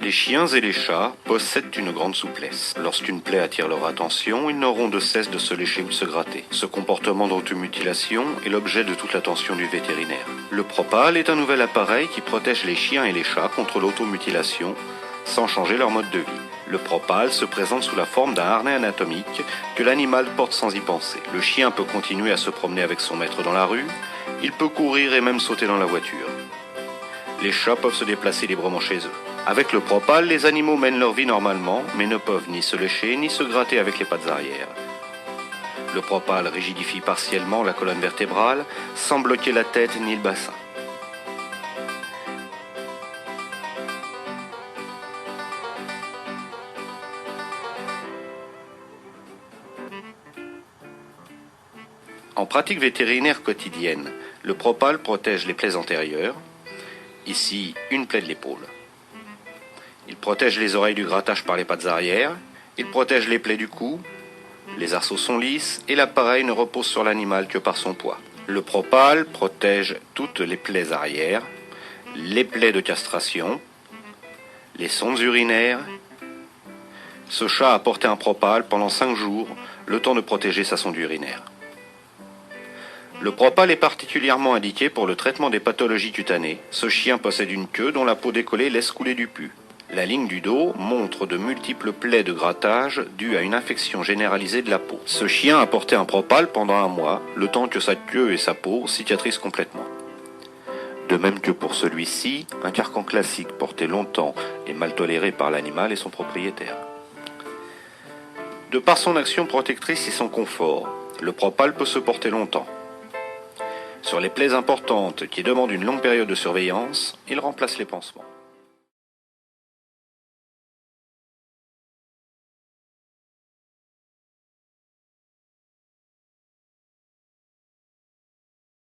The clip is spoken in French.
Les chiens et les chats possèdent une grande souplesse. Lorsqu'une plaie attire leur attention, ils n'auront de cesse de se lécher ou de se gratter. Ce comportement d'automutilation est l'objet de toute l'attention du vétérinaire. Le Propal est un nouvel appareil qui protège les chiens et les chats contre l'automutilation sans changer leur mode de vie. Le Propal se présente sous la forme d'un harnais anatomique que l'animal porte sans y penser. Le chien peut continuer à se promener avec son maître dans la rue, il peut courir et même sauter dans la voiture. Les chats peuvent se déplacer librement chez eux. Avec le Propal, les animaux mènent leur vie normalement, mais ne peuvent ni se lécher ni se gratter avec les pattes arrière. Le Propal rigidifie partiellement la colonne vertébrale, sans bloquer la tête ni le bassin. En pratique vétérinaire quotidienne, le Propal protège les plaies antérieures, ici une plaie de l'épaule. Il protège les oreilles du grattage par les pattes arrière, il protège les plaies du cou, les arceaux sont lisses et l'appareil ne repose sur l'animal que par son poids. Le Propal protège toutes les plaies arrière, les plaies de castration, les sondes urinaires. Ce chat a porté un Propal pendant 5 jours, le temps de protéger sa sonde urinaire. Le Propal est particulièrement indiqué pour le traitement des pathologies cutanées. Ce chien possède une queue dont la peau décollée laisse couler du pus. La ligne du dos montre de multiples plaies de grattage dues à une infection généralisée de la peau. Ce chien a porté un Propal pendant 1 mois, le temps que sa queue et sa peau cicatrisent complètement. De même que pour celui-ci, un carcan classique porté longtemps est mal toléré par l'animal et son propriétaire. De par son action protectrice et son confort, le Propal peut se porter longtemps. Sur les plaies importantes qui demandent une longue période de surveillance, il remplace les pansements.